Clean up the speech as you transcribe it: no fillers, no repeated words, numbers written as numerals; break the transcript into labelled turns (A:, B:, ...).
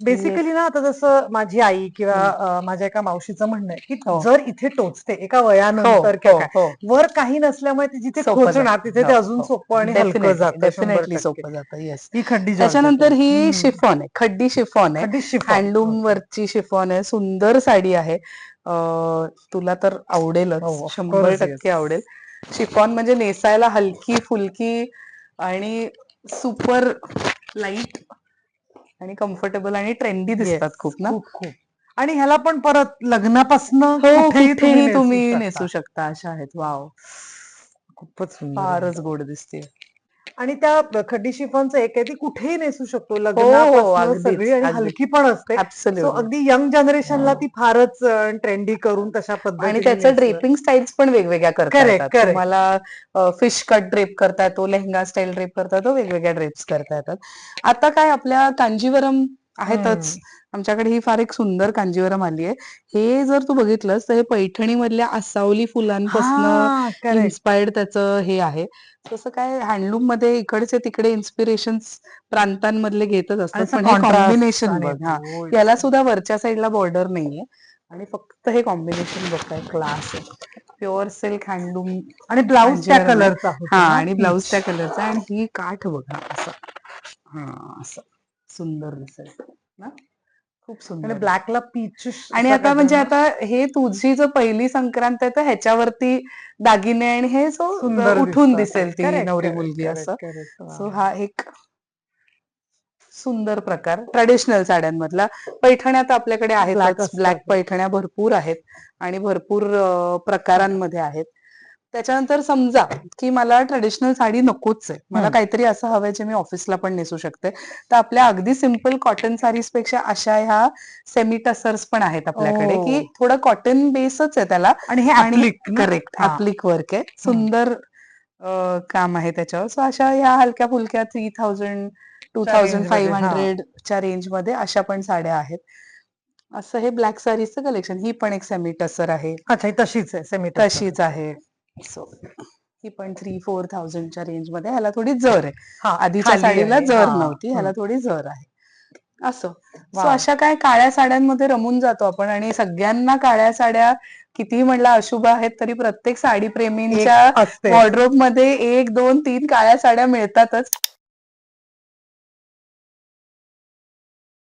A: Basically ना आता जसं माझी आई किंवा माझ्या एका मावशीचं म्हणणं आहे, की
B: हो
A: जर इथे टोचते एका
B: हो
A: वयानंतर
B: हो
A: किंवा काय,
B: हो
A: वर काही नसल्यामुळे ती जिथे
B: सोपं
A: खोचणार
B: जातं.
A: तिथे ते
B: हो
A: अजून
B: हो
A: सोपं आणि हलकं
B: डेफिनेटली
A: जातं
B: डेफिनेटली
A: 100%.
B: सोपं जातं. येस.
A: ही खड्डी जॉर्जेट
B: त्याच्यानंतर
A: आहे.
B: ही शिफॉन आहे, खड्डी शिफॉन आहे,
A: खड्डी शिफॉन.
B: Handloom
A: okay.
B: वरची शिफॉन आहे, सुंदर साडी आहे. तुला तर
A: हो,
B: आवडेलच, शंभर
A: ऑफकोर्स येस.
B: टक्के आवडेल. शिफॉन म्हणजे नेसायला हलकी फुलकी आणि सुपर लाईट आणि कम्फर्टेबल आणि ट्रेंडी
A: येस.
B: दिसतात खूप ना.
A: खूप खूप. आणि ह्याला पण परत लग्नापासनं
B: हो,
A: कुठेही तुम्ही
B: कुठेही
A: नेसू
B: तुम्ही
A: शकता.
B: नेसू शकता अशा आहेत. वाव,
A: खूपच सुंदर आहे.
B: फारच गोड दिसते.
A: आणि त्या खड्डी शिफॉनचं एक आहे, ती कुठेही नेसू शकतो.
B: हो हो,
A: लग्नापासनं सगळी
B: अगदीच
A: आणि
B: अगदीच.
A: हलकी पण असते. So
B: absolutely.
A: अगदी यंग जनरेशनला ती फारच ट्रेंडी करून तशा
B: आणि
A: पद्धतीने
B: त्याच्या
A: नेसलं.
B: ड्रेपिंग स्टाईल्स पण वेगवेगळ्या करता
A: करेक्ट,
B: येतात.
A: करेक्ट.
B: तुम्हाला फिश कट ड्रेप करता येतो, लेहंगा स्टाईल ड्रेप करता येतो, वेगवेगळ्या ड्रेप्स करता येतात. आता काय आपल्या कांजीवरम आहेतच.
A: हं.
B: आमच्याकडे ही फार एक सुंदर कांजीवरम आली आहे. हे जर तू बघितलंस तर हे पैठणी मधल्या आसावली फुलांपासनं
A: हां, करेक्ट.
B: इन्स्पायर्ड त्याचं हे आहे. तसं काय हँडलूम मध्ये इकडचे तिकडे इन्स्पिरेशन्स प्रांतांमधले घेतच
A: आणि
B: असतात.
A: असा
B: पण हे
A: कॉन्ट्रास्ट
B: कॉम्बिनेशन
A: आणि
B: बघ, हा,
A: तो
B: याला सुद्धा वरच्या साईडला बॉर्डर नाहीये आणि फक्त हे कॉम्बिनेशन बघ काय क्लास आहे. प्युअर सिल्क हँडलूम
A: आणि ब्लाउज त्या
B: कांजीवरम आहे.
A: कलरचा
B: हा,
A: होता ना,
B: आणि ब्लाऊज
A: पीच.
B: त्या कलरचा आणि ही काठ बघ, हा असं, हा असं सुंदर दिसेल ना, खूप
A: आणि
B: सुंदर.
A: ब्लॅकला पीचिश
B: आणि
A: असा
B: आता
A: काहीतरी
B: म्हणजे
A: ना,
B: आता हे तुझी जर पहिली संक्रांत आहे तर ह्याच्यावरती दागिने आणि हे सो
A: सुंदर
B: उठून
A: दिसतात.
B: दिसेल ती
A: करेक्ट,
B: नवरी
A: करेक्ट,
B: मुलगी
A: करेक्ट,
B: असं.
A: करेक्ट.
B: सो
A: वाह!
B: हा एक सुंदर प्रकार ट्रेडिशनल साड्यांमधला. पैठण्या तर आपल्याकडे
A: ब्लॅक
B: आहेतच, ब्लॅक
A: असतातच.
B: पैठण्या भरपूर आहेत आणि भरपूर प्रकारांमध्ये आहेत. त्याच्यानंतर समजा की मला ट्रेडिशनल साडी नकोच आहे, मला
A: हं.
B: काहीतरी असं हवंय जे मी ऑफिसला पण नेसू शकते, तर आपल्या अगदी सिंपल कॉटन साडीज पेक्षा अशा ह्या सेमी टसर्स पण आहेत आपल्याकडे, की
A: ओह!
B: थोडं कॉटन बेसच आहे त्याला
A: आणि हे
B: आणि
A: ॲप्लिक ना?
B: करेक्ट
A: हां.
B: ऍप्लिक वर्क आहे,
A: हं.
B: सुंदर काम आहे त्याच्यावर. सो अशा ह्या हलक्या फुलक्या 3000
A: च्या रेंजमध्ये. हां.
B: 2500 च्या रेंजमध्ये अशा पण साड्या आहेत. असं हे ब्लॅक साडीजचं कलेक्शन. ही पण एक सेमी टसर आहे,
A: अच्छा, ही तशीच आहे सेमी टसर.
B: तशीच आहे. सो ही पण 3-4000च्या रेंजमध्ये. ह्याला थोडी जर आहे,
A: हां,
B: आधीच्या
A: खाली
B: साडीला
A: आहे.
B: जर
A: हां.
B: नव्हती, ह्याला
A: हं.
B: थोडी जर आहे असं. So
A: wow!
B: अशा काय काळ्या साड्यांमध्ये रमून जातो आपण आणि सगळ्यांना काळ्या साड्या कितीही म्हणला अशुभ आहेत तरी प्रत्येक साडी
A: एक
B: प्रेमींच्या
A: असतेच.
B: वॉर्डरोब मध्ये 1, 2, 3 काळ्या साड्या मिळतातच.